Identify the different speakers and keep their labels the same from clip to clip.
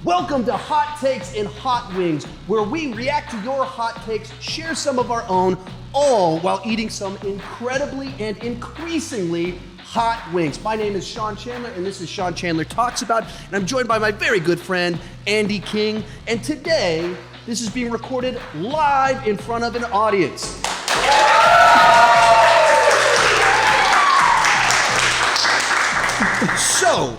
Speaker 1: Welcome to Hot Takes and Hot Wings, where we react to your hot takes, share some of our own, all while eating some incredibly and increasingly hot wings. My name is Sean Chandler, and this is Sean Chandler Talks About, and I'm joined by my very good friend, Andy King, and today, this is being recorded live in front of an audience. So,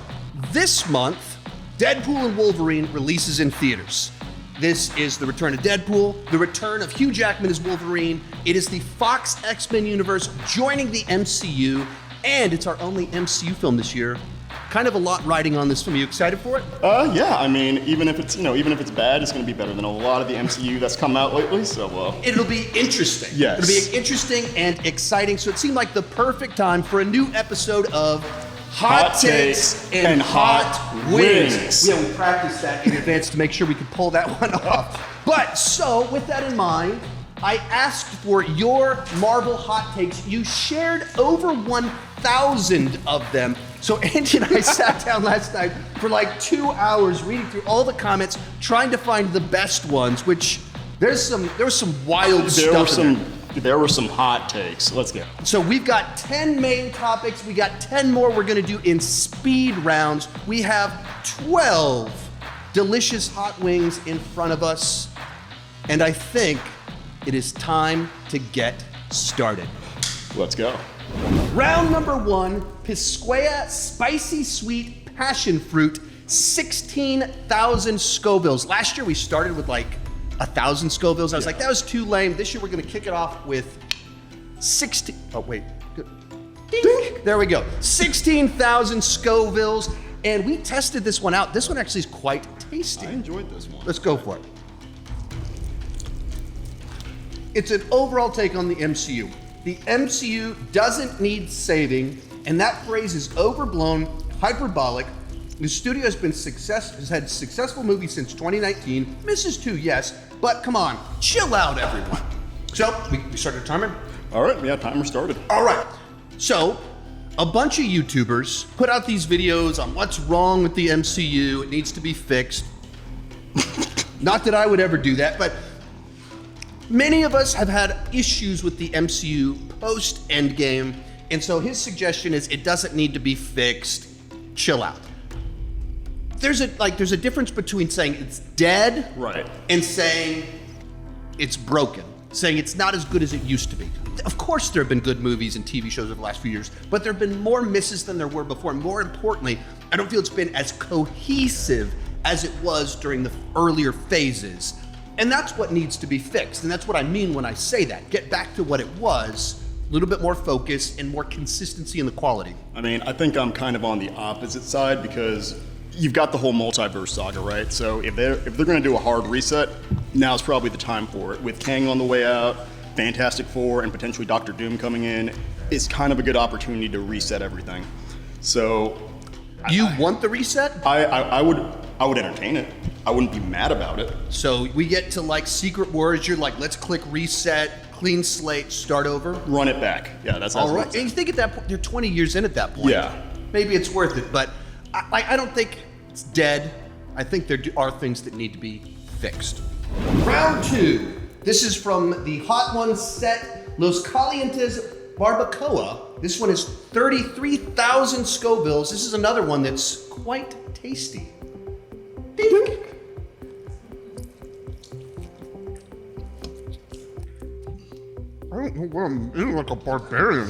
Speaker 1: this month, Deadpool and Wolverine releases in theaters. This is the return of Deadpool, the return of Hugh Jackman as Wolverine. It is the Fox X-Men universe joining the MCU, and it's our only MCU film this year. Kind of a lot riding on this film. Are you excited for it?
Speaker 2: Yeah. I mean, even if it's bad, it's going to be better than a lot of the MCU that's come out lately. So,
Speaker 1: it'll be interesting.
Speaker 2: Yes.
Speaker 1: It'll be interesting and exciting. So it seemed like the perfect time for a new episode of Hot Takes and Hot Wings. Yeah, we practiced that in advance to make sure we could pull that one off. But so, with that in mind, I asked for your Marvel hot takes. You shared over 1,000 of them. So Andy and I sat down last night for like 2 hours reading through all the comments, trying to find the best ones, which there was some wild stuff in there.
Speaker 2: There were some hot takes. Let's go.
Speaker 1: So we've got 10 main topics. We got 10 more we're gonna do in speed rounds. We have 12 delicious hot wings in front of us. And I think it is time to get started.
Speaker 2: Let's go.
Speaker 1: Round number 1, Pisquea Spicy Sweet Passion Fruit, 16,000 Scovilles. Last year we started with like 1,000 Scovilles. I was like, that was too lame. This year we're gonna kick it off with 16, oh wait, ding. There we go. 16,000 Scovilles, and we tested this one out. This one actually is quite tasty.
Speaker 2: I enjoyed this one.
Speaker 1: Let's go for it. It's an overall take on the MCU. The MCU doesn't need saving, and that phrase is overblown, hyperbolic. The studio has had successful movies since 2019. Misses 2, yes, but come on, chill out, everyone. So, we started a timer?
Speaker 2: All right, yeah, timer started.
Speaker 1: All right, so a bunch of YouTubers put out these videos on what's wrong with the MCU. It needs to be fixed. Not that I would ever do that, but many of us have had issues with the MCU post-Endgame, and so his suggestion is it doesn't need to be fixed. Chill out. There's a difference between saying it's dead,
Speaker 2: right,
Speaker 1: and saying it's broken, saying it's not as good as it used to be. Of course there have been good movies and TV shows over the last few years, but there have been more misses than there were before. And more importantly, I don't feel it's been as cohesive as it was during the earlier phases. And that's what needs to be fixed. And that's what I mean when I say that. Get back to what it was, a little bit more focus and more consistency in the quality.
Speaker 2: I mean, I think I'm kind of on the opposite side because you've got the whole multiverse saga, right? So if they're going to do a hard reset, now's probably the time for it. With Kang on the way out, Fantastic Four, and potentially Doctor Doom coming in, it's kind of a good opportunity to reset everything. So,
Speaker 1: you want the reset?
Speaker 2: I would entertain it. I wouldn't be mad about it.
Speaker 1: So we get to like Secret Wars. You're like, let's click reset, clean slate, start over.
Speaker 2: Run it back. Yeah, that's
Speaker 1: all right. And you think at that point, you're 20 years in at that point.
Speaker 2: Yeah.
Speaker 1: Maybe it's worth it, but I don't think it's dead. I think there are things that need to be fixed. Round 2. This is from the Hot Ones set, Los Calientes Barbacoa. This one is 33,000 Scovilles. This is another one that's quite tasty. Ding. I don't know what I'm eating like a barbarian.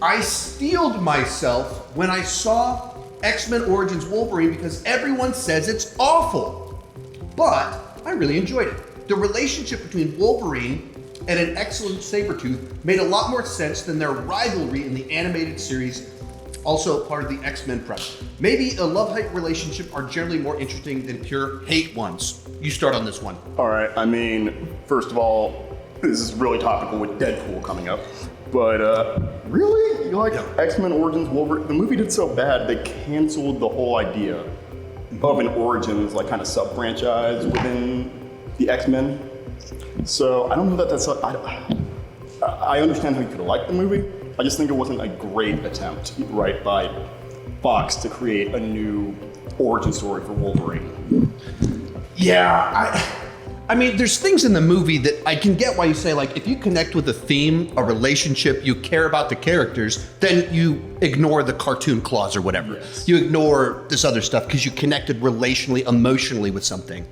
Speaker 1: I steeled myself when I saw X-Men Origins Wolverine because everyone says it's awful. But I really enjoyed it. The relationship between Wolverine and an excellent Sabretooth made a lot more sense than their rivalry in the animated series, also part of the X-Men prep. Maybe a love-hate relationship are generally more interesting than pure hate ones. You start on this one.
Speaker 2: All right, I mean, first of all, this is really topical with Deadpool coming up, but really? You like X-Men Origins Wolverine? The movie did so bad, they canceled the whole idea of an Origins, like kind of sub-franchise within the X-Men. So I don't know that that's, I understand how you could have liked the movie. I just think it wasn't a great attempt, right, by Fox to create a new origin story for Wolverine.
Speaker 1: Yeah, I mean, there's things in the movie that I can get why you say, like, if you connect with a theme, a relationship, you care about the characters, then you ignore the cartoon clause or whatever.
Speaker 2: Yes.
Speaker 1: You ignore this other stuff because you connected relationally, emotionally with something.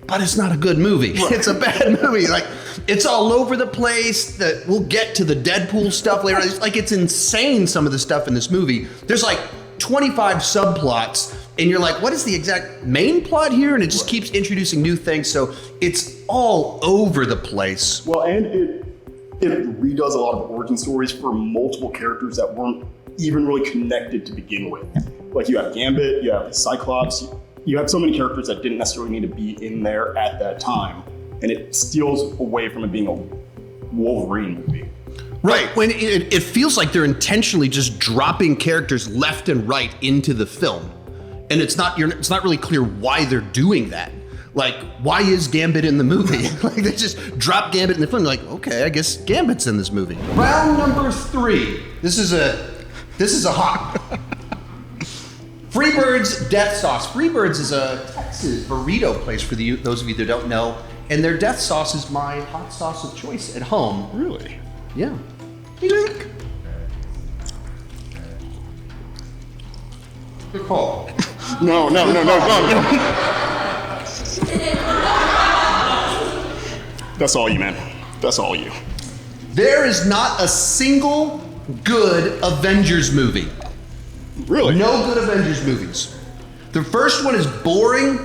Speaker 1: But it's not a good movie. Right. It's a bad movie. Like, it's all over the place. That we'll get to the Deadpool stuff later. It's insane, some of the stuff in this movie. There's like 25 subplots, and you're like, what is the exact main plot here? And it just keeps introducing new things, so it's all over the place.
Speaker 2: Well, and it redoes a lot of origin stories for multiple characters that weren't even really connected to begin with. Like, you have Gambit, you have Cyclops, you have so many characters that didn't necessarily need to be in there at that time, and it steals away from it being a Wolverine movie.
Speaker 1: Right, when it feels like they're intentionally just dropping characters left and right into the film. And it's not really clear why they're doing that. Like, why is Gambit in the movie? Like, they just drop Gambit in the film. Like, okay, I guess Gambit's in this movie. Round number 3. This is a hot. Freebird's Death Sauce. Freebird's is a Texas burrito place for those of you that don't know. And their death sauce is my hot sauce of choice at home.
Speaker 2: Really?
Speaker 1: Yeah. Good call.
Speaker 2: No. That's all you, man. That's all you.
Speaker 1: There is not a single good Avengers movie.
Speaker 2: Really?
Speaker 1: No good Avengers movies. The first one is boring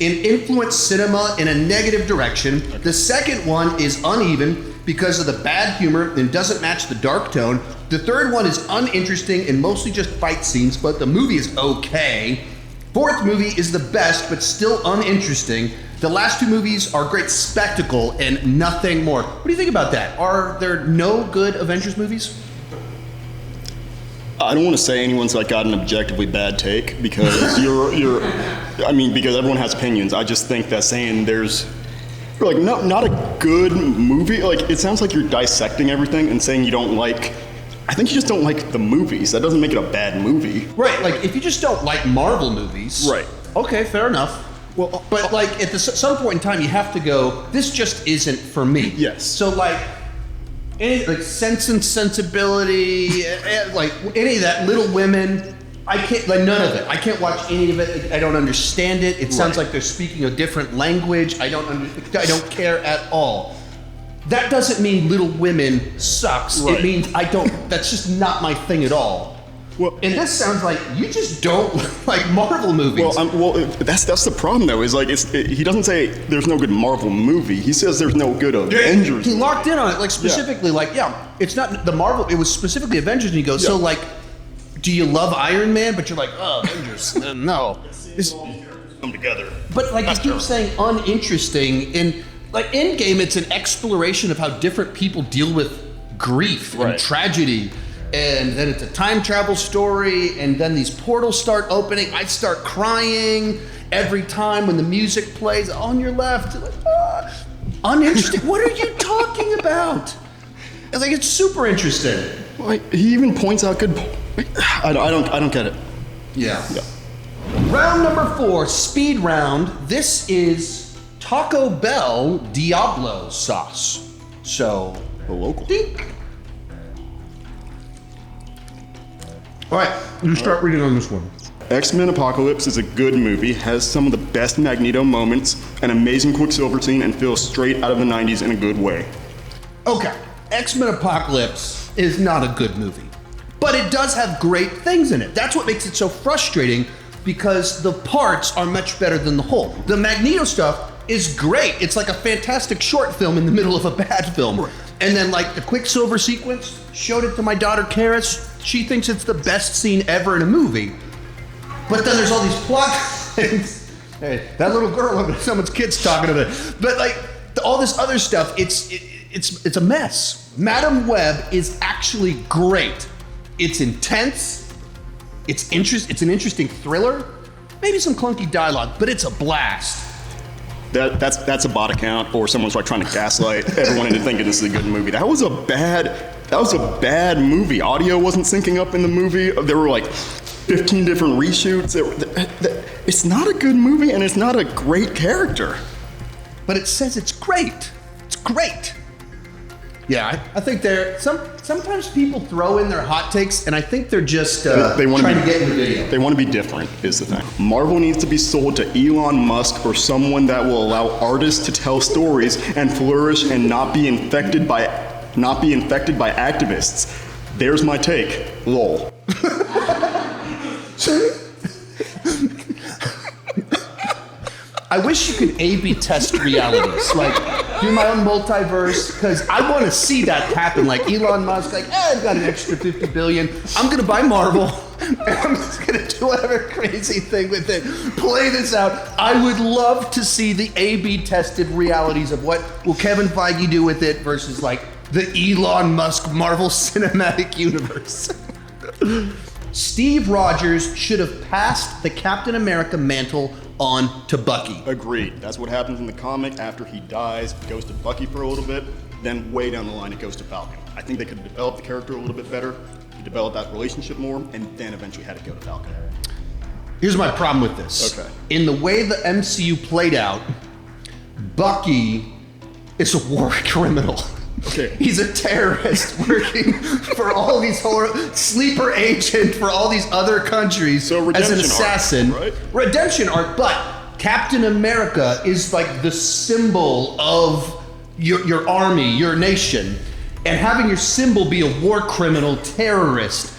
Speaker 1: and influenced cinema in a negative direction. The second one is uneven because of the bad humor and doesn't match the dark tone. The third one is uninteresting and mostly just fight scenes, but the movie is okay. Fourth movie is the best, but still uninteresting. The last 2 movies are great spectacle and nothing more. What do you think about that? Are there no good Avengers movies?
Speaker 2: I don't want to say anyone's like got an objectively bad take because because everyone has opinions. I just think that saying there's like not a good movie, like it sounds like you're dissecting everything and saying you don't like. I think you just don't like the movies. That doesn't make it a bad movie.
Speaker 1: Right, like if you just don't like Marvel movies.
Speaker 2: Right.
Speaker 1: Okay, fair enough. Well, but like at some point in time, you have to go, this just isn't for me.
Speaker 2: Yes.
Speaker 1: So like Sense and Sensibility, like any of that, Little Women, I can't, like none of it. I can't watch any of it. I don't understand it. It sounds like they're speaking a different language. I don't care at all. That doesn't mean Little Women sucks.
Speaker 2: Right.
Speaker 1: It means that's just not my thing at all.
Speaker 2: Well,
Speaker 1: and this sounds like you just don't like Marvel movies.
Speaker 2: That's the problem though. Is like he doesn't say there's no good Marvel movie. He says there's no good Avengers.
Speaker 1: He locked in on it, like specifically, it's not the Marvel. It was specifically Avengers, and he goes, so like, do you love Iron Man? But you're like, oh, Avengers, no.
Speaker 2: It's come together.
Speaker 1: But like you keep saying, uninteresting, and like Endgame, it's an exploration of how different people deal with grief and tragedy. And then it's a time travel story, and then these portals start opening. I start crying every time when the music plays on your left. Like, uninteresting. What are you talking about? Like, it's super interesting.
Speaker 2: Like, he even points out good. I don't get it.
Speaker 1: Yeah. Round number 4, speed round. This is Taco Bell Diablo sauce. So
Speaker 2: the local.
Speaker 1: Dink. All right, you start reading on this one.
Speaker 2: X-Men Apocalypse is a good movie, has some of the best Magneto moments, an amazing Quicksilver scene, and feels straight out of the 90s in a good way.
Speaker 1: Okay, X-Men Apocalypse is not a good movie, but it does have great things in it. That's what makes it so frustrating, because the parts are much better than the whole. The Magneto stuff is great. It's like a fantastic short film in the middle of a bad film. Right. And then like the Quicksilver sequence, showed it to my daughter Karis. She thinks it's the best scene ever in a movie. But then there's all these plot things. Hey, that little girl, someone's kid's talking to it. But like all this other stuff, it's a mess. Madam Web is actually great. It's intense. It's an interesting thriller. Maybe some clunky dialogue, but it's a blast.
Speaker 2: That's a bot account, or someone's like trying to gaslight everyone into thinking this is a good movie. That was a bad movie. Audio wasn't syncing up in the movie. There were like 15 different reshoots. It's not a good movie, and it's not a great character.
Speaker 1: But it says it's great. It's great. Yeah, I think sometimes people throw in their hot takes, and I think they're just trying to get in the video.
Speaker 2: They want to be different, is the thing. Marvel needs to be sold to Elon Musk or someone that will allow artists to tell stories and flourish and not be infected by activists. There's my take. Lol.
Speaker 1: I wish you could A/B test realities, like do my own multiverse, because I want to see that happen. Like Elon Musk, like, I've got an extra 50 billion. I'm gonna buy Marvel, and I'm just gonna do whatever crazy thing with it. Play this out. I would love to see the A/B tested realities of what will Kevin Feige do with it versus like the Elon Musk Marvel Cinematic Universe. Steve Rogers should have passed the Captain America mantle on to Bucky.
Speaker 2: Agreed. That's what happens in the comic. After he dies, it goes to Bucky for a little bit, then way down the line it goes to Falcon. I think they could have developed the character a little bit better, developed that relationship more, and then eventually had it go to Falcon.
Speaker 1: Here's my problem with this.
Speaker 2: Okay.
Speaker 1: In the way the MCU played out, Bucky is a war criminal.
Speaker 2: Okay.
Speaker 1: He's a terrorist working for all these sleeper agent for all these other countries
Speaker 2: So
Speaker 1: as an assassin.
Speaker 2: Arc, right?
Speaker 1: Redemption arc, but Captain America is like the symbol of your army, your nation, and having your symbol be a war criminal terrorist.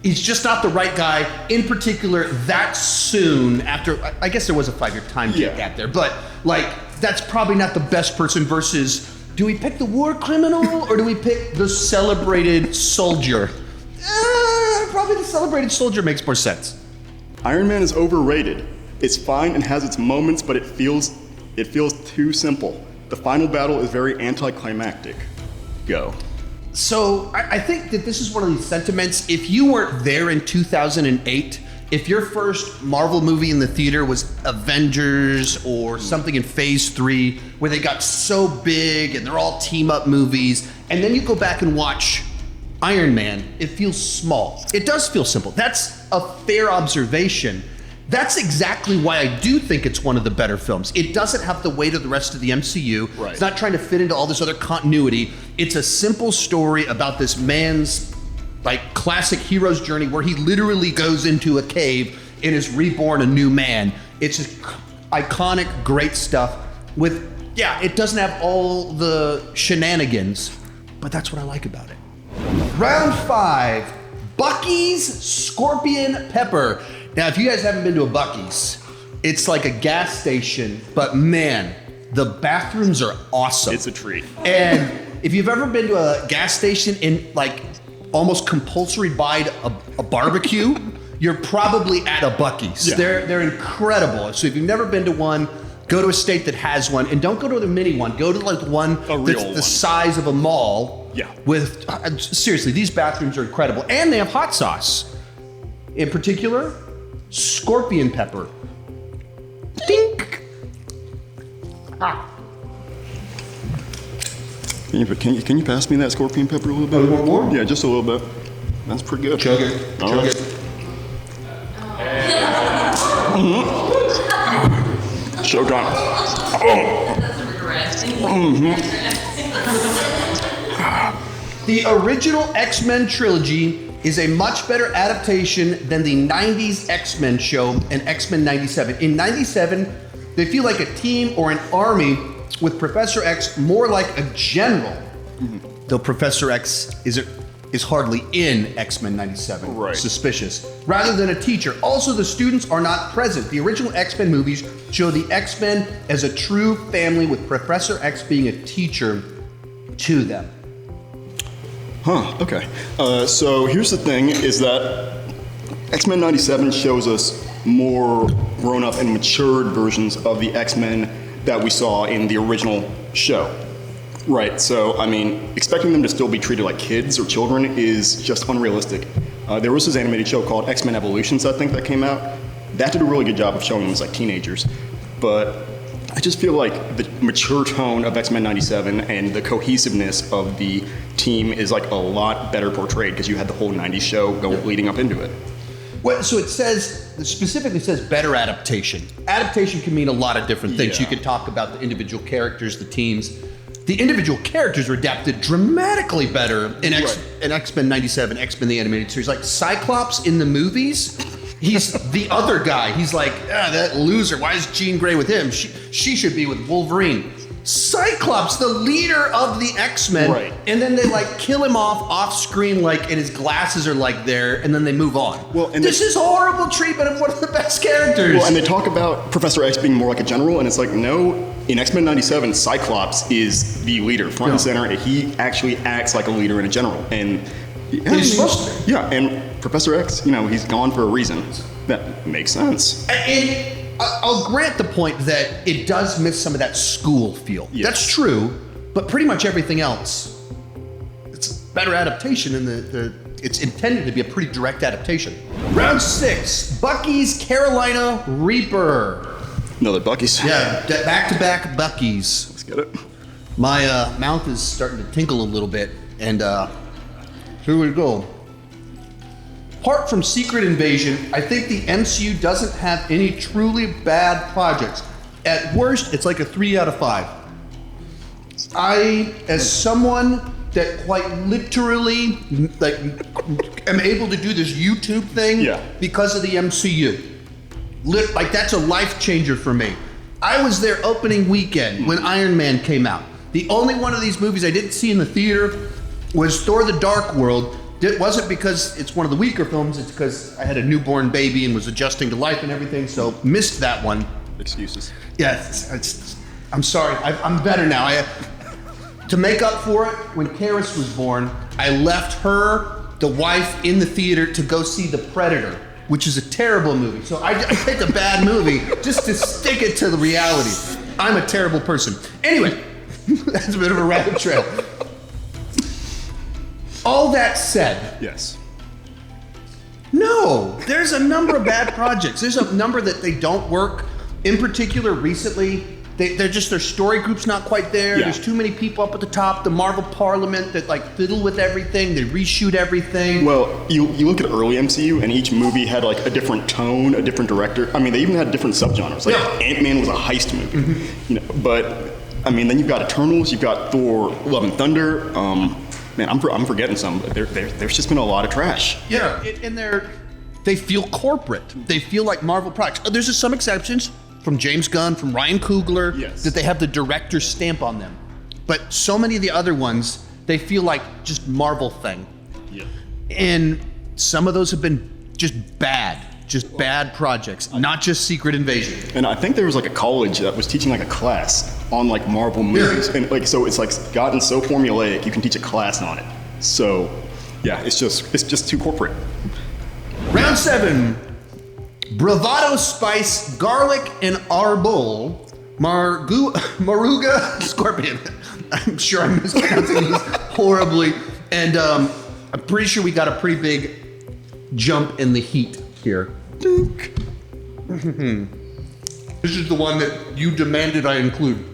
Speaker 1: He's just not the right guy, in particular, that soon after. I guess there was a 5-year time gap there, but like that's probably not the best person versus. Do we pick the war criminal or do we pick the celebrated soldier? Probably the celebrated soldier makes more sense.
Speaker 2: Iron Man is overrated. It's fine and has its moments, but it feels too simple. The final battle is very anticlimactic. Go.
Speaker 1: So I think that this is one of these sentiments. If you weren't there in 2008, if your first Marvel movie in the theater was Avengers or something in Phase 3 where they got so big and they're all team-up movies, and then you go back and watch Iron Man, it feels small. It does feel simple. That's a fair observation. That's exactly why I do think it's one of the better films. It doesn't have the weight of the rest of the MCU.
Speaker 2: Right.
Speaker 1: It's not trying to fit into all this other continuity. It's a simple story about this man's like classic hero's journey where he literally goes into a cave and is reborn a new man. It's just iconic, great stuff with, it doesn't have all the shenanigans, but that's what I like about it. Round 5, Bucky's Scorpion Pepper. Now, if you guys haven't been to a Bucky's, it's like a gas station, but man, the bathrooms are awesome.
Speaker 2: It's a treat.
Speaker 1: And if you've ever been to a gas station and like almost compulsory buy a barbecue, you're probably at a Bucky's.
Speaker 2: Yeah.
Speaker 1: They're incredible. So if you've never been to one, go to a state that has one, and don't go to the mini one. Go to like one that's the size of a mall.
Speaker 2: Yeah.
Speaker 1: With seriously, these bathrooms are incredible, and they have hot sauce. In particular, scorpion pepper. Dink. Ah.
Speaker 2: Can you pass me that scorpion pepper a little bit?
Speaker 1: A little more?
Speaker 2: Yeah, just a little bit. That's pretty good.
Speaker 1: Chug it. Chug it.
Speaker 2: Showtime.
Speaker 1: The original X-Men trilogy is a much better adaptation than the 90s X-Men show and X-Men 97. In 97, they feel like a team or an army with Professor X more like a general, though Professor X is hardly in X-Men 97.
Speaker 2: Right.
Speaker 1: Suspicious. Rather than a teacher. Also, the students are not present. The original X-Men movies show the X-Men as a true family with Professor X being a teacher to them.
Speaker 2: Huh, okay. So here's the thing, is that X-Men 97 shows us more grown-up and matured versions of the X-Men that we saw in the original show. Right, so I mean, expecting them to still be treated like kids or children is just unrealistic. There was this animated show called X-Men Evolutions, I think, that came out. That did a really good job of showing them as like teenagers. But I just feel like the mature tone of X-Men 97 and the cohesiveness of the team is like a lot better portrayed because you had the whole 90s show leading up into it.
Speaker 1: Well, so it specifically says better adaptation. Adaptation can mean a lot of different things.
Speaker 2: Yeah.
Speaker 1: You could talk about the individual characters, the teams. The individual characters are adapted dramatically better in X-Men 97, X-Men the Animated Series. Like Cyclops in the movies, he's the other guy. He's like, that loser, why is Jean Grey with him? She should be with Wolverine. Cyclops, the leader of the X-Men, and then they like kill him off screen, like, and his glasses are like there, and then they move on. Well, and this is horrible treatment of one of the best characters.
Speaker 2: Well, and they talk about Professor X being more like a general, and it's like, no, in X-Men 97, Cyclops is the leader, front and center, and he actually acts like a leader and a general. And
Speaker 1: he's supposed to be.
Speaker 2: Yeah, and Professor X, he's gone for a reason. That makes sense.
Speaker 1: And I'll grant the point that it does miss some of that school feel. Yes. That's true, but pretty much everything else, it's better adaptation, and it's intended to be a pretty direct adaptation. Round 6, Bucky's Carolina Reaper.
Speaker 2: Another Bucky's.
Speaker 1: Yeah, back-to-back Bucky's.
Speaker 2: Let's get it.
Speaker 1: My mouth is starting to tinkle a little bit, and here we go. Apart from Secret Invasion, I think the MCU doesn't have any truly bad projects. At worst, it's like a 3 out of 5. I, as someone that quite literally am able to do this YouTube thing because of the MCU. Like, that's a life changer for me. I was there opening weekend when Iron Man came out. The only one of these movies I didn't see in the theater was Thor: The Dark World. It wasn't because it's one of the weaker films, it's because I had a newborn baby and was adjusting to life and everything, so missed that one.
Speaker 2: Excuses.
Speaker 1: Yeah, I'm sorry, I'm better now. To make up for it, when Karis was born, I left her, the wife, in the theater to go see The Predator, which is a terrible movie. So I picked a bad movie just to stick it to the reality. I'm a terrible person. Anyway, that's a bit of a rabbit trail. All that said,
Speaker 2: yes.
Speaker 1: No, there's a number of bad projects. There's a number that they don't work. In particular, recently, their story group's not quite there. Yeah. There's too many people up at the top. The Marvel Parliament that like fiddle with everything. They reshoot everything.
Speaker 2: Well, you look at early MCU, and each movie had like a different tone, a different director. I mean, they even had different subgenres. Like Ant-Man was a heist movie, But I mean, then you've got Eternals, you've got Thor: Love and Thunder. Man, I'm forgetting some, but there's just been a lot of trash.
Speaker 1: Yeah, and they feel corporate. They feel like Marvel products. There's just some exceptions from James Gunn, from Ryan Coogler, that they have the director's stamp on them. But so many of the other ones, they feel like just Marvel thing. Yeah. And some of those have been just bad projects, not just Secret Invasion.
Speaker 2: And I think there was like a college that was teaching like a class on like Marvel movies, and like so it's like gotten so formulaic you can teach a class on it. So yeah, it's just too corporate.
Speaker 1: Round 7, Bravado Spice Garlic and Arbol Maruga Scorpion. I'm sure I'm mispronouncing these horribly, and I'm pretty sure we got a pretty big jump in the heat here. This is the one that you demanded I include.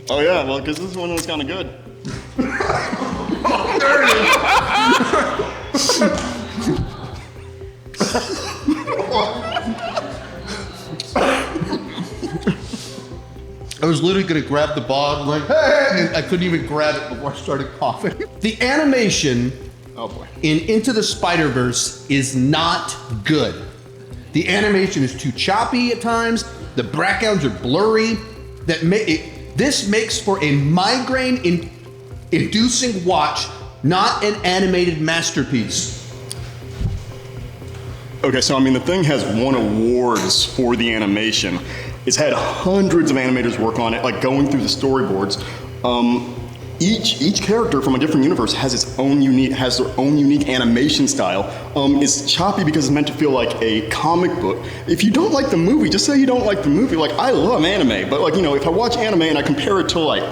Speaker 2: Oh yeah, well, because this one was kind of good.
Speaker 1: There it is. I was literally going to grab the bottle, like, hey, and I couldn't even grab it before I started coughing. The animation in Into the Spider-Verse is not good. The animation is too choppy at times. The backgrounds are blurry. This makes for a migraine-inducing watch, not an animated masterpiece.
Speaker 2: Okay, so I mean, the thing has won awards for the animation. It's had hundreds of animators work on it, like going through the storyboards. Each character from a different universe has their own unique animation style. It's choppy because it's meant to feel like a comic book. If you don't like the movie, just say you don't like the movie. Like, I love anime, but like, if I watch anime and I compare it to like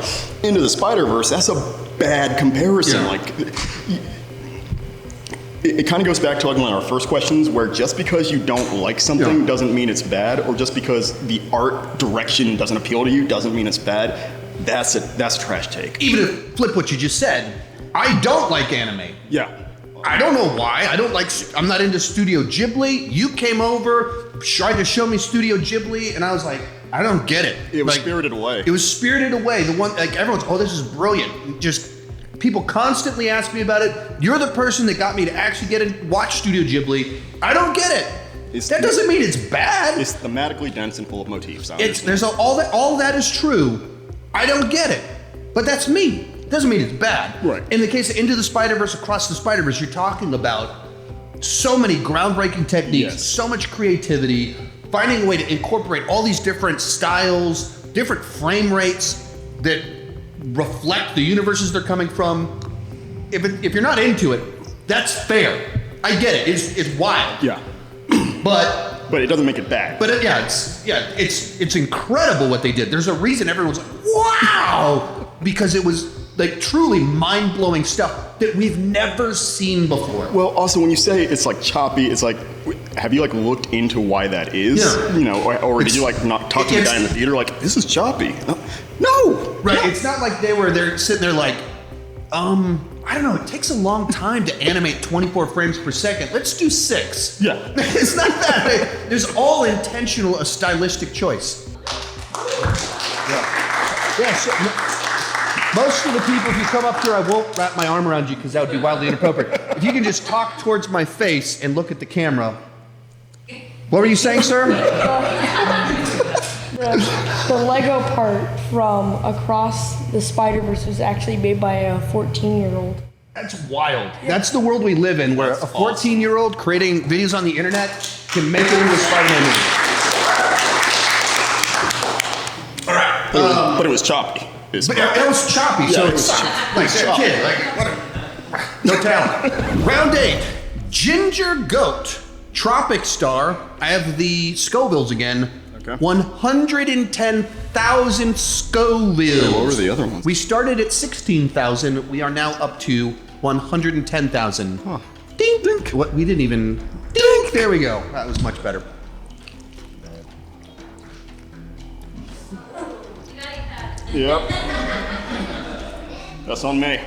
Speaker 2: Into the Spider-Verse, that's a bad comparison. Yeah. Like, it kind of goes back to like one of our first questions, where just because you don't like something doesn't mean it's bad, or just because the art direction doesn't appeal to you doesn't mean it's bad. That's a trash take.
Speaker 1: Even to flip what you just said, I don't like anime.
Speaker 2: Yeah.
Speaker 1: I don't know why. I'm not into Studio Ghibli. You came over, tried to show me Studio Ghibli, and I was like, I don't get it.
Speaker 2: It was Spirited Away.
Speaker 1: It was Spirited Away. The one, like, everyone's, oh, this is brilliant. Just people constantly ask me about it. You're the person that got me to actually get and watch Studio Ghibli. I don't get it. That doesn't mean it's bad.
Speaker 2: It's thematically dense and full of motifs.
Speaker 1: All that is true. I don't get it. But that's me. Doesn't mean it's bad.
Speaker 2: Right.
Speaker 1: In the case of Into the Spider-Verse, Across the Spider-Verse, you're talking about so many groundbreaking techniques, so much creativity, finding a way to incorporate all these different styles, different frame rates that reflect the universes they're coming from. If you're not into it, that's fair. I get it. It's wild.
Speaker 2: Yeah.
Speaker 1: But
Speaker 2: it doesn't make it bad.
Speaker 1: But it's incredible what they did. There's a reason everyone's like, wow, because it was like truly mind-blowing stuff that we've never seen before.
Speaker 2: Well, also when you say it's like choppy, it's like, have you like looked into why that is?
Speaker 1: Yeah.
Speaker 2: You know, or did you like not talk to the guy in the theater like, this is choppy? No.
Speaker 1: Right.
Speaker 2: No.
Speaker 1: It's not like they're sitting there like, I don't know, it takes a long time to animate 24 frames per second. Let's do 6.
Speaker 2: Yeah.
Speaker 1: It's not that. There's all intentional a stylistic choice. Yeah. So, most of the people, if you come up here, I won't wrap my arm around you because that would be wildly inappropriate. If you can just talk towards my face and look at the camera. What were you saying, sir?
Speaker 3: The Lego part from Across the Spider-Verse was actually made by a 14-year-old.
Speaker 1: That's wild. That's the world we live in, where a 14-year-old creating videos on the internet can make it into a Spider-Man movie. All right.
Speaker 2: But it was choppy.
Speaker 1: It was choppy, so it's like that kid, like no talent. Round 8, Ginger Goat, Tropic Star. I have the Scovilles again.
Speaker 2: Okay.
Speaker 1: 110,000 Scovilles.
Speaker 2: What were the other ones?
Speaker 1: We started at 16,000. We are now up to 110,000.
Speaker 2: Huh.
Speaker 1: Ding, ding. What? We didn't even. Ding. There we go. That was much better.
Speaker 2: Yep. That's on me.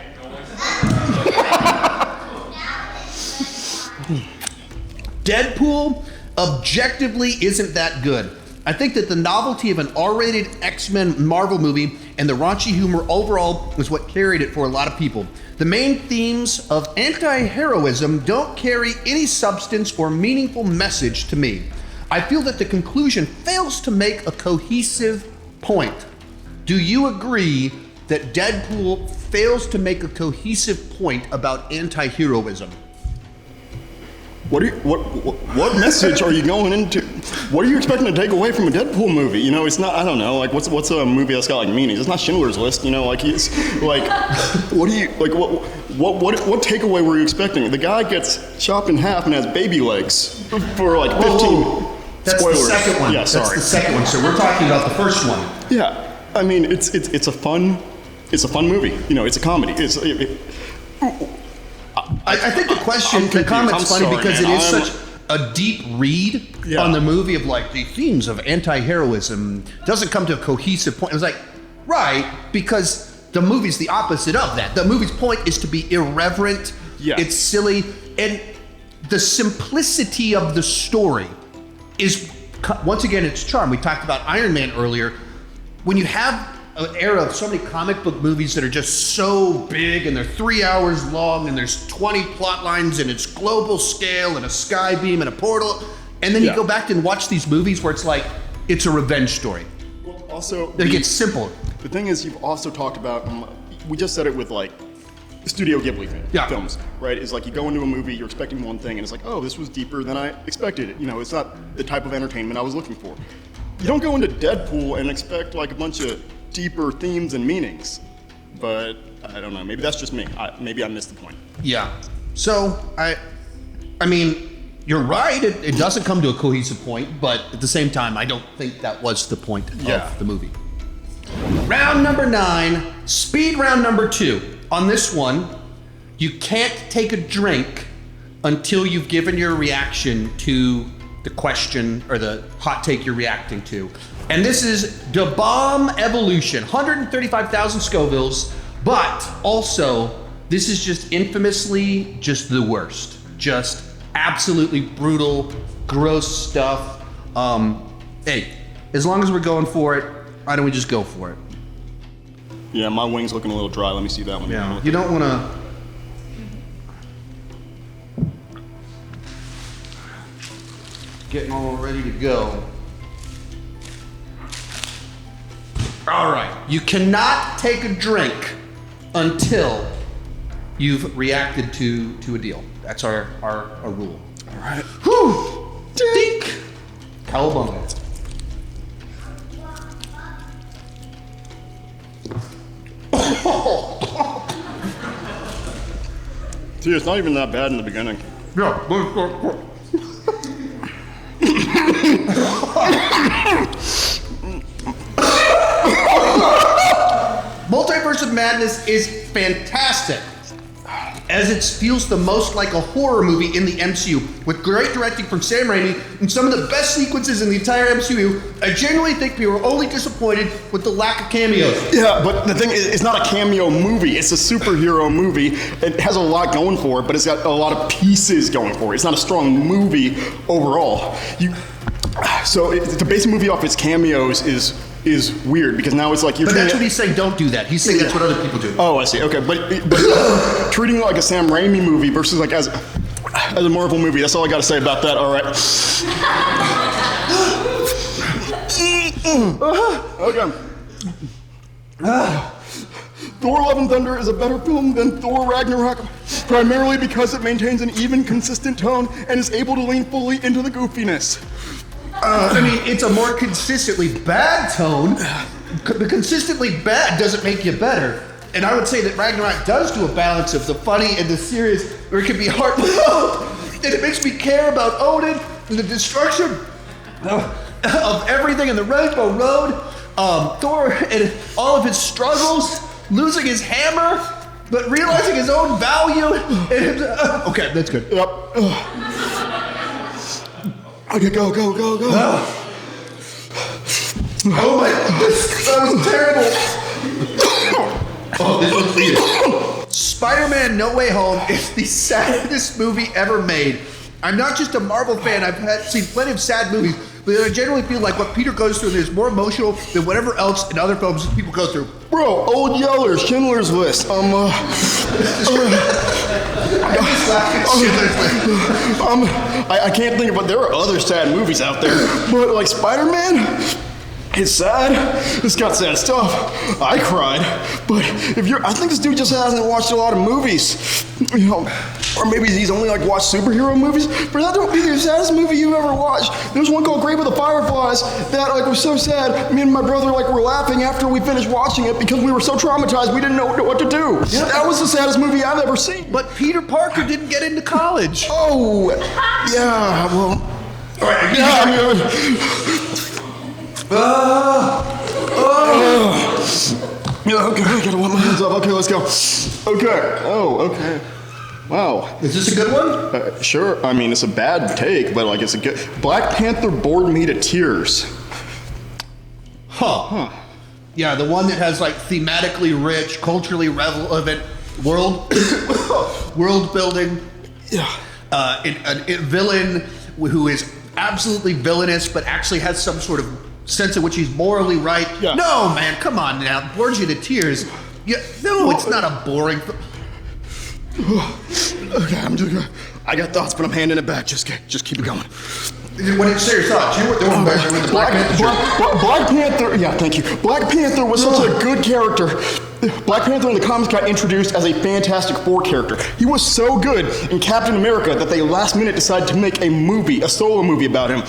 Speaker 1: Deadpool objectively isn't that good. I think that the novelty of an R-rated X-Men Marvel movie and the raunchy humor overall was what carried it for a lot of people. The main themes of anti-heroism don't carry any substance or meaningful message to me. I feel that the conclusion fails to make a cohesive point. Do you agree that Deadpool fails to make a cohesive point about anti-heroism?
Speaker 2: What message are you going into? What are you expecting to take away from a Deadpool movie? You know, it's not. I don't know. Like, what's a movie that's got like meanings? It's not Schindler's List. You know, like he's like, what do you like? What takeaway were you expecting? The guy gets chopped in half and has baby legs for like 15.
Speaker 1: Whoa. That's
Speaker 2: Spoilers.
Speaker 1: the second one.
Speaker 2: Yeah, sorry.
Speaker 1: That's the second one. So we're talking about the first one.
Speaker 2: Yeah, I mean, it's a fun movie. You know, it's a comedy.
Speaker 1: I think the comment's funny because it is such a deep read on the movie of like the themes of anti-heroism doesn't come to a cohesive point. It was like, right, because the movie's the opposite of that. The movie's point is to be irreverent, it's silly, and the simplicity of the story is, once again, its charm. We talked about Iron Man earlier. When you have an era of so many comic book movies that are just so big and they're 3 hours long and there's 20 plot lines and it's global scale and a sky beam and a portal, and then you go back and watch these movies where it's like, it's a revenge story.
Speaker 2: Well, also,
Speaker 1: it gets simple.
Speaker 2: The thing is, you've also talked about, we just said it with like Studio Ghibli films, right? It's like you go into a movie, you're expecting one thing, and it's like, oh, this was deeper than I expected. You know, it's not the type of entertainment I was looking for. You don't go into Deadpool and expect like a bunch of deeper themes and meanings, but I don't know. Maybe that's just me. Maybe I missed the point.
Speaker 1: Yeah. So I mean, you're right. It doesn't come to a cohesive point, but at the same time, I don't think that was the point of the movie. Round number 9, speed round number 2. On this one, you can't take a drink until you've given your reaction to the question or the hot take you're reacting to. And this is Da Bomb Evolution, 135,000 Scovilles, but also This is just infamously just the worst. Just absolutely brutal, gross stuff. Hey, as long as we're going for it, why don't we just go for it?
Speaker 2: Yeah, my wing's looking a little dry. Let me see that one.
Speaker 1: Yeah. You don't want to... Getting all ready to go. All right. You cannot take a drink until you've reacted to a deal. That's our rule.
Speaker 2: All right.
Speaker 1: Whew! Dink! Cowabunga.
Speaker 2: See, it's not even that bad in the beginning.
Speaker 1: Yeah. Multiverse of Madness is fantastic, as it feels the most like a horror movie in the MCU, with great directing from Sam Raimi and some of the best sequences in the entire MCU. I genuinely think we were only disappointed with the lack of cameos.
Speaker 2: Yeah, but the thing is, it's not a cameo movie. It's a superhero movie. It has a lot going for it, but it's got a lot of pieces going for it. It's not a strong movie overall. The basic movie off its cameos is weird, because now it's like you're.
Speaker 1: But that's what he's saying. Don't do that. He's saying that's what other people do.
Speaker 2: Oh, I see. Okay, but treating it like a Sam Raimi movie versus like as a Marvel movie. That's all I got to say about that. All right. Okay. Thor: Love and Thunder is a better film than Thor: Ragnarok, primarily because it maintains an even, consistent tone and is able to lean fully into the goofiness.
Speaker 1: I mean, it's a more consistently bad tone. But consistently bad doesn't make you better. And I would say that Ragnarok does do a balance of the funny and the serious, where it can be hard to know. And it makes me care about Odin and the destruction of everything in the Rainbow Road. Thor and all of his struggles, losing his hammer, but realizing his own value. Okay, that's good.
Speaker 2: Yep. Okay, go.
Speaker 1: Oh my, that was terrible. Oh, this one's for you. Spider-Man No Way Home is the saddest movie ever made. I'm not just a Marvel fan, I've seen plenty of sad movies, but I generally feel like what Peter goes through is more emotional than whatever else in other films people go through.
Speaker 2: Bro, Old Yeller, Schindler's List. I can't think about. There are other sad movies out there, but like Spider-Man, it's sad. It's got sad stuff. I cried, but I think this dude just hasn't watched a lot of movies, you know, or maybe he's only like watched superhero movies. But that don't be the saddest movie you ever watched. There's one called Grave of the Fireflies that like was so sad. Me and my brother like were laughing after we finished watching it because we were so traumatized we didn't know what to do. Yeah. That was the saddest movie I've ever seen.
Speaker 1: But Peter Parker didn't get into college.
Speaker 2: Oh, yeah. Well, all right. Okay, I gotta wipe my hands off. Okay, let's go. Okay. Oh, okay. Wow.
Speaker 1: Is this a good one?
Speaker 2: Sure. I mean, it's a bad take, but like it's a good. Black Panther bored me to tears.
Speaker 1: Huh. Yeah, the one that has like thematically rich, culturally relevant world building.
Speaker 2: Yeah.
Speaker 1: A villain who is absolutely villainous, but actually has some sort of sense in which he's morally right.
Speaker 2: Yeah.
Speaker 1: No, man, come on now. Bores you to tears. Yeah, no, it's not a boring.
Speaker 2: Okay, I got thoughts, but I'm handing it back. Just keep it going.
Speaker 1: When you say your thoughts, you were the one back there with the Black Panther.
Speaker 2: Black Panther. Yeah, thank you. Black Panther was such a good character. Black Panther in the comics got introduced as a Fantastic Four character. He was so good in Captain America that they last minute decided to make a solo movie about him.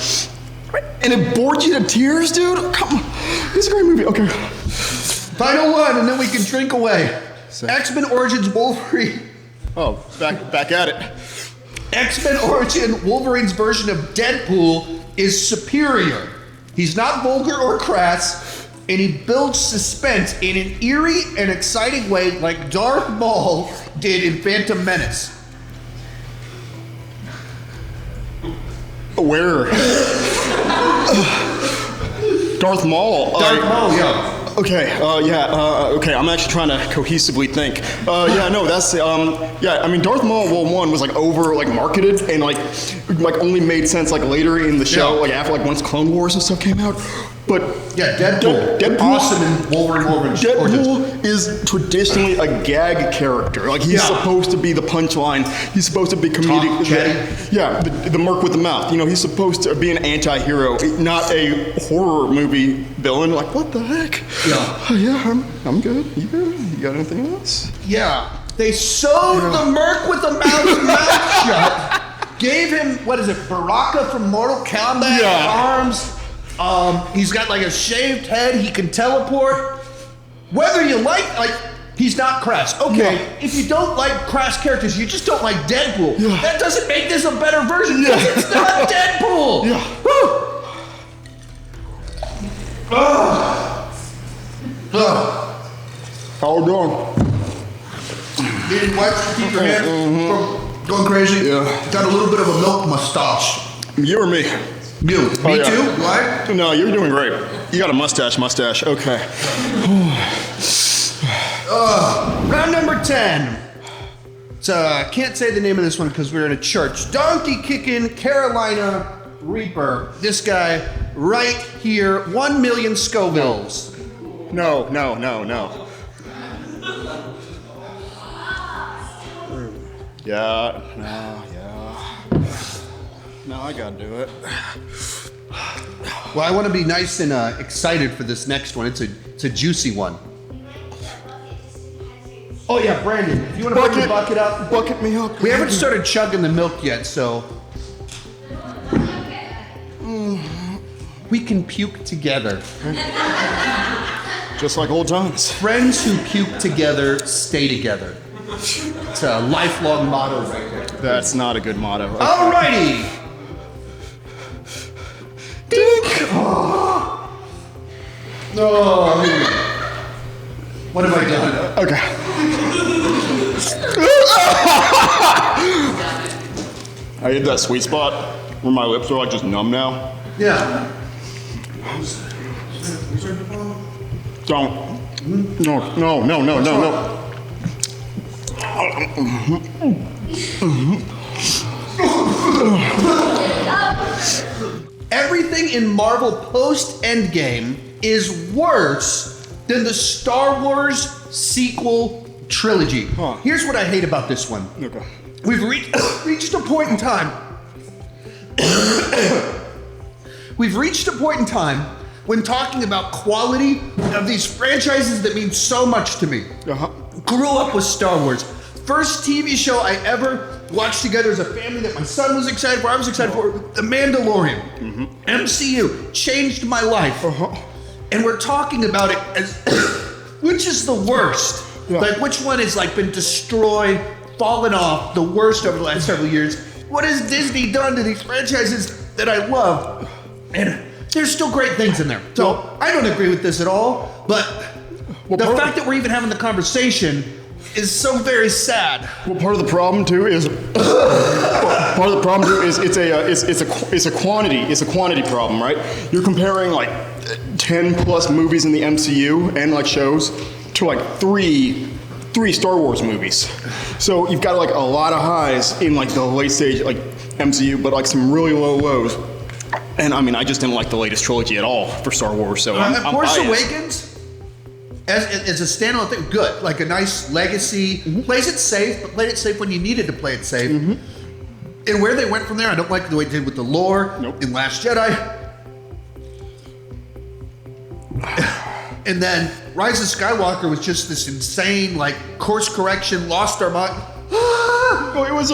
Speaker 2: And it bored you to tears, dude? Come on. It's a great movie. Okay.
Speaker 1: Final one, and then we can drink away. X-Men Origins Wolverine.
Speaker 2: Oh, back at it.
Speaker 1: X-Men Origin Wolverine's version of Deadpool is superior. He's not vulgar or crass, and he builds suspense in an eerie and exciting way like Darth Maul did in Phantom Menace.
Speaker 2: Where? Darth Maul.
Speaker 1: Darth Maul, yeah.
Speaker 2: Okay, okay, I'm actually trying to cohesively think. That's, I mean, Darth Maul 1 was, like, marketed and, like only made sense, like, later in the show, like, after, like, once Clone Wars and stuff came out. But
Speaker 1: yeah, Deadpool. Awesome in Wolverine.
Speaker 2: Deadpool is traditionally a gag character. Like, he's supposed to be the punchline. He's supposed to be comedic. The merc with the mouth. You know, he's supposed to be an anti-hero, not a horror movie villain. Like, what the heck? I'm good. You good? You got anything else?
Speaker 1: Yeah. They sewed the merc with the mouth shut. Gave him, what is it, Baraka from Mortal Kombat arms. He's got like a shaved head. He can teleport. Whether you like, he's not crass. Okay, if you don't like crass characters, you just don't like Deadpool. That doesn't make this a better version because it's not Deadpool. Woo!
Speaker 2: How we doing?
Speaker 1: Didn't wipe to keep your hand from going crazy? Got a little bit of a milk mustache.
Speaker 2: You or me?
Speaker 1: You. Me too? What?
Speaker 2: No, you're doing great. You got a mustache. Okay.
Speaker 1: Round number 10. Can't say the name of this one because we're in a church. Donkey kicking Carolina Reaper. This guy right here, 1 million Scovilles.
Speaker 2: No. No, I gotta do it.
Speaker 1: Well, I want to be nice and excited for this next one. It's a juicy one. Oh yeah, Brandon, if you want to bring the bucket up.
Speaker 2: Bucket me up.
Speaker 1: We haven't started chugging the milk yet, so we can puke together.
Speaker 2: Just like old times.
Speaker 1: Friends who puke together stay together. It's a lifelong motto right there.
Speaker 2: That's not a good motto. Okay.
Speaker 1: Alrighty. Dink. What have I done?
Speaker 2: Okay. I hit that sweet spot where my lips are like just numb now.
Speaker 1: Yeah.
Speaker 2: Don't. No.
Speaker 1: Everything in Marvel Post-Endgame is worse than the Star Wars sequel trilogy. Here's what I hate about this one.
Speaker 2: Okay.
Speaker 1: We've reached a point in time. We've reached a point in time when talking about quality of these franchises that mean so much to me. Grew up with Star Wars. First TV show I ever watched together as a family that my son was excited for, I was excited for, The Mandalorian. MCU changed my life. And we're talking about it as, which is the worst? Like, which one has like been destroyed, fallen off, the worst over the last several years? What has Disney done to these franchises that I love? And there's still great things in there. So I don't agree with this at all, but the fact that we're even having the conversation is so very sad.
Speaker 2: Well, part of the problem too is it's a quantity problem, right? You're comparing like 10 plus movies in the MCU and like shows to like three Star Wars movies. So you've got like a lot of highs in like the late stage like MCU, but like some really low lows. And I mean, I just didn't like the latest trilogy at all for Star Wars. So I'm
Speaker 1: Force
Speaker 2: biased.
Speaker 1: Awakens, as a standalone thing, good. Like a nice legacy. Plays it safe, but played it safe when you needed to play it safe. And where they went from there, I don't like the way they did with the lore in Last Jedi. And then Rise of Skywalker was just this insane, like, course correction, lost our mind.
Speaker 2: It was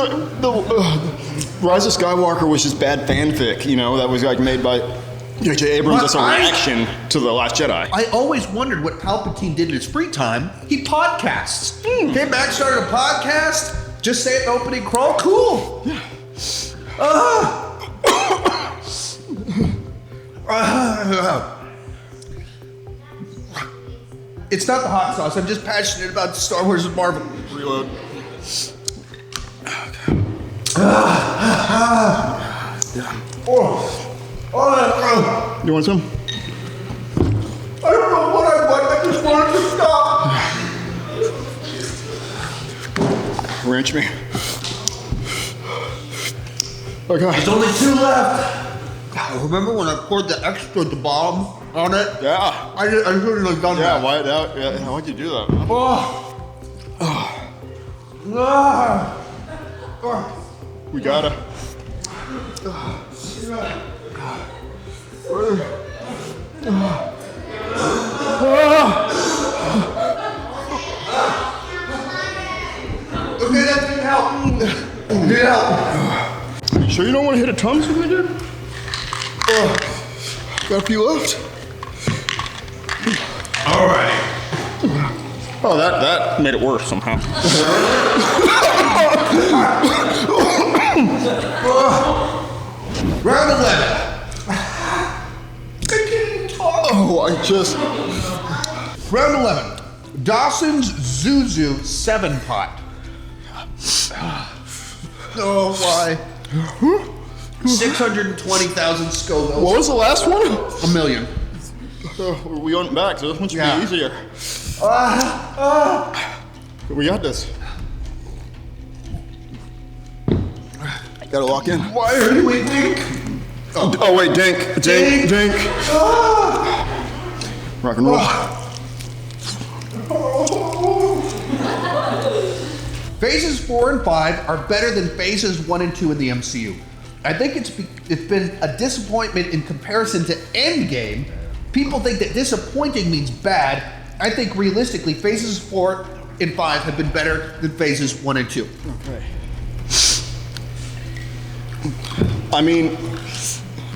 Speaker 2: Rise of Skywalker was just bad fanfic, you know, that was like made by J.J. Abrams as a reaction to The Last Jedi.
Speaker 1: I always wondered what Palpatine did in his free time. He podcasts. Came back, started a podcast. Just say it in the opening crawl. Cool. It's not the hot sauce. I'm just passionate about Star Wars and Marvel.
Speaker 2: Reload.
Speaker 1: You
Speaker 2: You want some?
Speaker 1: I don't know what I want.
Speaker 2: Wrench me. Okay.
Speaker 1: There's only 2 left. Remember when I poured the extra at the bottom on it?
Speaker 2: Yeah.
Speaker 1: I shouldn't have done that.
Speaker 2: Why'd you do that? We gotta.
Speaker 1: Okay, that didn't help. Didn't help.
Speaker 2: You sure you don't want to hit a tongue swing, dude? Got a few left.
Speaker 1: All right.
Speaker 2: Oh, that made it worse somehow.
Speaker 1: Round 11.
Speaker 2: Oh, I just.
Speaker 1: Round 11. Dawson's Zuzu 7-pot. Oh, why? 620,000 Scoville.
Speaker 2: What was the last one?
Speaker 1: $1 million.
Speaker 2: We went back, so this one should be easier. We got this. Gotta lock in.
Speaker 1: Why are you eating?
Speaker 2: Oh wait, dink. Rock and roll.
Speaker 1: Phases 4 and 5 are better than phases 1 and 2 in the MCU. I think it's been a disappointment in comparison to Endgame. People think that disappointing means bad. I think realistically, phases 4 and 5 have been better than phases 1 and 2.
Speaker 2: Okay. I mean,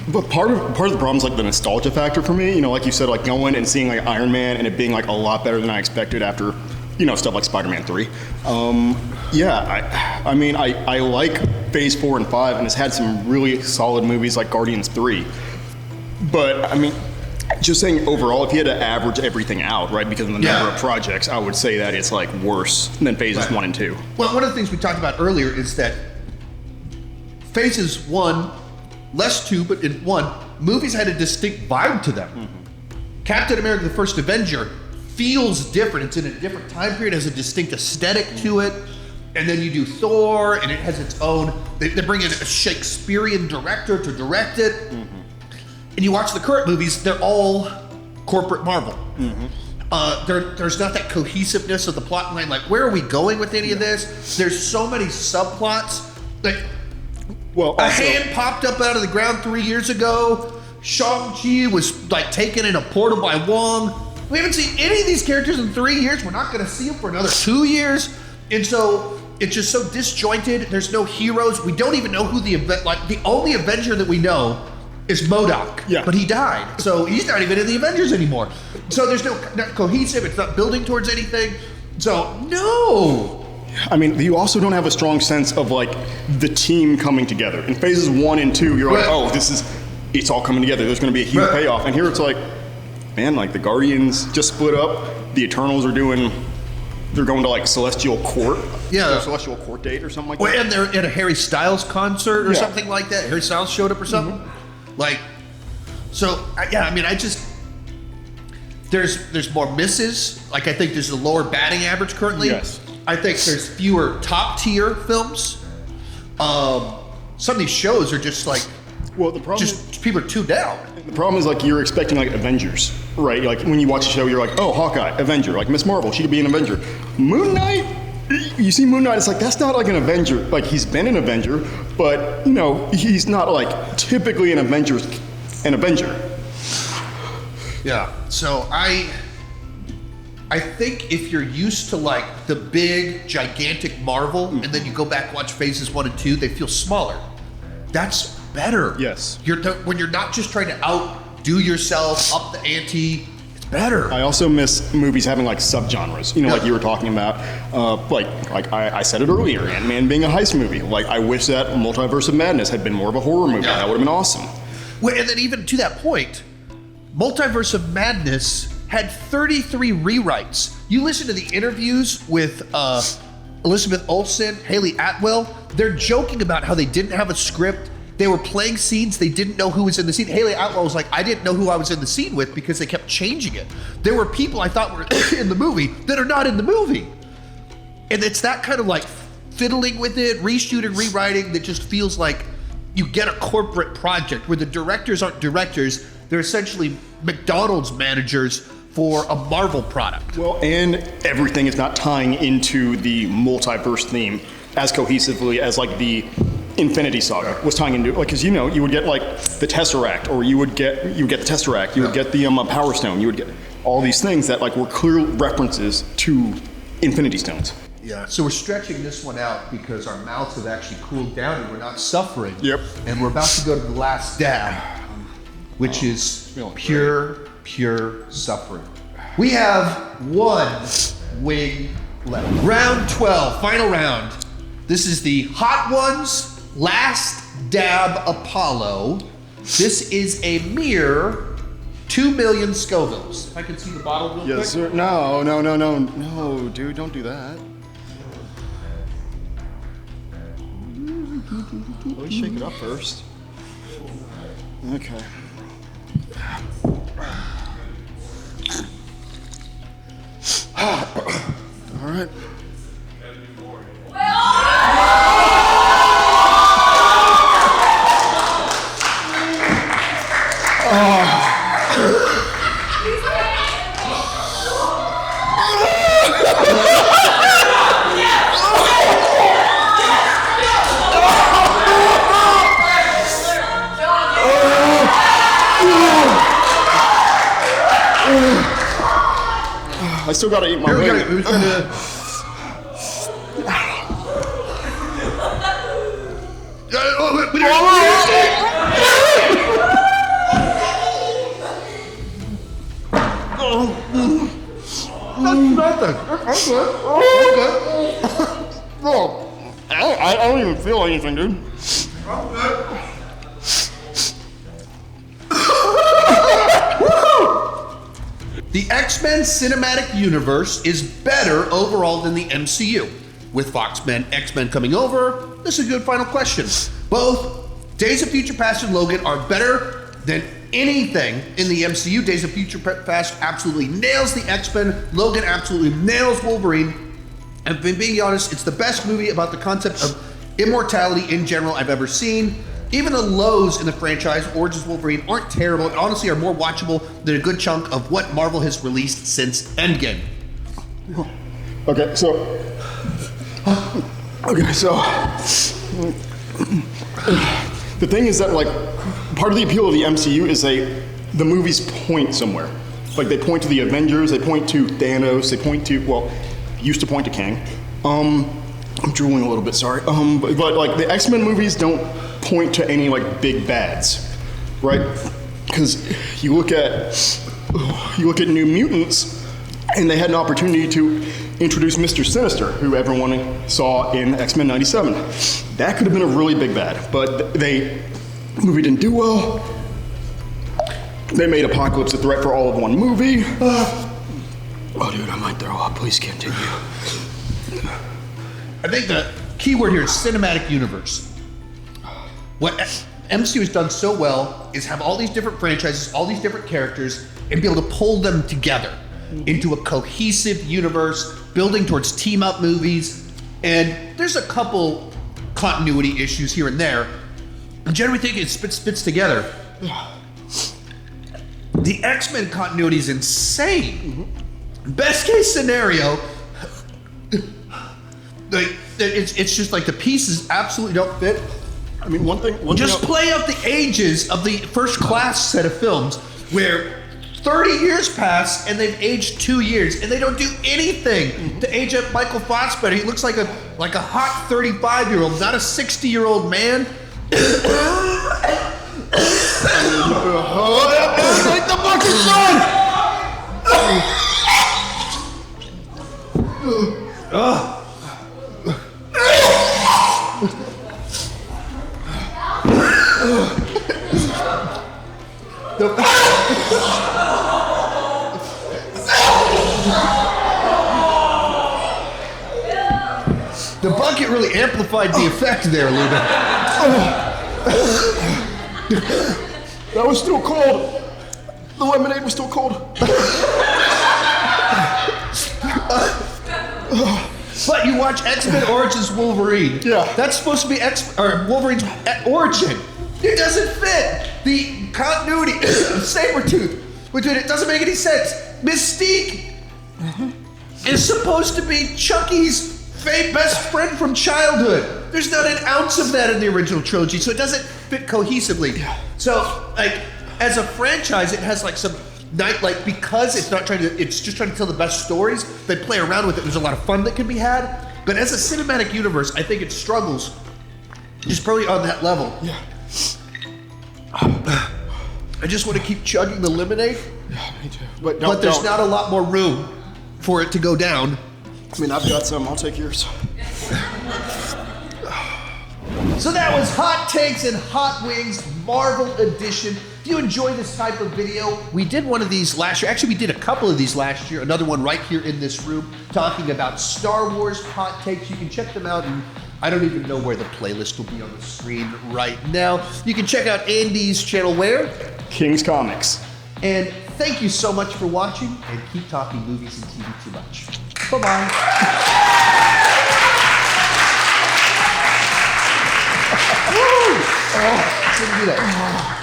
Speaker 2: but part of the problem is like the nostalgia factor for me. You know, like you said, like going and seeing like Iron Man and it being like a lot better than I expected after, you know, stuff like Spider-Man 3. I mean, I like Phase 4 and 5, and it's had some really solid movies like Guardians 3. But I mean, just saying overall, if you had to average everything out, right, because of the number of projects, I would say that it's like worse than Phases 1 and 2.
Speaker 1: Well, one of the things we talked about earlier is that Phases 1, less 2, but in 1, movies had a distinct vibe to them. Mm-hmm. Captain America: The First Avenger feels different. It's in a different time period, has a distinct aesthetic to it. And then you do Thor, and it has its own, they bring in a Shakespearean director to direct it. Mm-hmm. And you watch the current movies, they're all corporate Marvel. Mm-hmm. There's not that cohesiveness of the plot line. Like, where are we going with any of this? There's so many subplots. Like, a hand popped up out of the ground 3 years ago. Shang-Chi was like taken in a portal by Wong. We haven't seen any of these characters in 3 years. We're not going to see them for another 2 years. And so it's just so disjointed. There's no heroes. We don't even know who the only Avenger that we know is MODOK. Yeah. But he died. So he's not even in the Avengers anymore. So there's not cohesive. It's not building towards anything. So no.
Speaker 2: I mean, you also don't have a strong sense of like the team coming together. In Phases 1 and 2, you're like, oh, it's all coming together. There's going to be a huge payoff. And here it's like, man, like the Guardians just split up. The Eternals they're going to like Celestial Court.
Speaker 1: Yeah.
Speaker 2: Celestial Court date or something like
Speaker 1: that.
Speaker 2: And
Speaker 1: they're at a Harry Styles concert or something like that. Harry Styles showed up or something. Mm-hmm. Like, so, I mean, there's more misses. Like, I think there's a lower batting average currently.
Speaker 2: Yes.
Speaker 1: I think there's fewer top tier films. Some of these shows are just like,
Speaker 2: well, the problem
Speaker 1: just people are tuned out.
Speaker 2: The problem is like you're expecting like Avengers, right? Like when you watch a show, you're like, oh, Hawkeye, Avenger. Like Miss Marvel, she could be an Avenger. Moon Knight, you see Moon Knight, it's like that's not like an Avenger. Like he's been an Avenger, but you know he's not like typically an Avenger.
Speaker 1: Yeah. So I think if you're used to like the big, gigantic Marvel, and then you go back and watch Phases 1 and 2, they feel smaller. That's better.
Speaker 2: Yes.
Speaker 1: When you're not just trying to outdo yourself, up the ante, it's better.
Speaker 2: I also miss movies having like subgenres, you know, like you were talking about. Like I said it earlier, Ant-Man being a heist movie. Like I wish that Multiverse of Madness had been more of a horror movie. That would have been awesome.
Speaker 1: Well, and then even to that point, Multiverse of Madness had 33 rewrites. You listen to the interviews with Elizabeth Olsen, Haley Atwell, they're joking about how they didn't have a script. They were playing scenes, they didn't know who was in the scene. Haley Atwell was like, I didn't know who I was in the scene with because they kept changing it. There were people I thought were in the movie that are not in the movie. And it's that kind of like fiddling with it, reshooting, rewriting, that just feels like you get a corporate project where the directors aren't directors, they're essentially McDonald's managers for a Marvel product.
Speaker 2: Well, and everything is not tying into the multiverse theme as cohesively as like the Infinity Saga was tying into, like, because you would get like the Tesseract, or you would get the Tesseract, you would get the Power Stone, you would get all these things that like were clear references to Infinity Stones.
Speaker 1: Yeah. So we're stretching this one out because our mouths have actually cooled down and we're not suffering.
Speaker 2: Yep.
Speaker 1: And we're about to go to the last dab, which is pure suffering. We have one wing left. Round 12, final round. This is the Hot Ones Last Dab Apollo. This is a mere 2 million Scovilles. If I can see the bottle real quick.
Speaker 2: Yes, sir. No, dude, don't do that. Let me shake it up first. Okay. All right. I still gotta eat my wing. I don't even feel anything, dude.
Speaker 1: The X-Men cinematic universe is better overall than the MCU. With X-Men coming over, this is a good final question. Both Days of Future Past and Logan are better than anything in the MCU. Days of Future Past absolutely nails the X-Men. Logan absolutely nails Wolverine. And being honest, it's the best movie about the concept of immortality in general I've ever seen. Even the lows in the franchise, Origins Wolverine, aren't terrible and honestly are more watchable than a good chunk of what Marvel has released since Endgame.
Speaker 2: Okay, so the thing is that like part of the appeal of the MCU is the movies point somewhere. Like they point to the Avengers, they point to Thanos, they point to used to point to Kang. I'm drooling a little bit, sorry. But like the X-Men movies don't point to any like big bads, right? Because you look at New Mutants, and they had an opportunity to introduce Mr. Sinister, who everyone saw in X-Men '97. That could have been a really big bad, but the movie didn't do well. They made Apocalypse a threat for all of one movie. Oh, dude, I might throw up. Please continue.
Speaker 1: I think the key word here is cinematic universe. What MCU has done so well is have all these different franchises, all these different characters, and be able to pull them together into a cohesive universe, building towards team-up movies. And there's a couple continuity issues here and there. I generally think it fits together. The X-Men continuity is insane. Best case scenario, it's just like the pieces absolutely don't fit.
Speaker 2: I mean, one thing.
Speaker 1: Just play out the ages of the first class set of films where 30 years pass and they've aged 2 years and they don't do anything to age up Michael Fassbender. He looks like a hot 35-year-old, not a 60-year-old man.
Speaker 2: Like the fucking sun!
Speaker 1: The bucket really amplified the effect there a little bit.
Speaker 2: That was still cold. The lemonade was still cold.
Speaker 1: But you watch X-Men Origins Wolverine.
Speaker 2: Yeah.
Speaker 1: That's supposed to be Wolverine's origin. It doesn't fit the continuity of Sabretooth, which it doesn't make any sense. Mystique is supposed to be Chucky's best friend from childhood. There's not an ounce of that in the original trilogy, so it doesn't fit cohesively. So, like, as a franchise, it has like some because it's just trying to tell the best stories. They play around with it. There's a lot of fun that can be had. But as a cinematic universe, I think it struggles. Just probably on that level.
Speaker 2: Yeah.
Speaker 1: I just want to keep chugging the lemonade.
Speaker 2: Yeah, me too.
Speaker 1: But there's not a lot more room for it to go down.
Speaker 2: I mean, I've got some. I'll take yours.
Speaker 1: So that was Hot Takes and Hot Wings Marvel Edition. If you enjoy this type of video, we did one of these last year. Actually, we did a couple of these last year. Another one right here in this room, talking about Star Wars Hot Takes. You can check them out, and I don't even know where the playlist will be on the screen right now. You can check out Andy's channel where?
Speaker 2: King's Comics.
Speaker 1: And thank you so much for watching, and keep talking movies and TV too much. Bye-bye. Woo! Oh, didn't do that.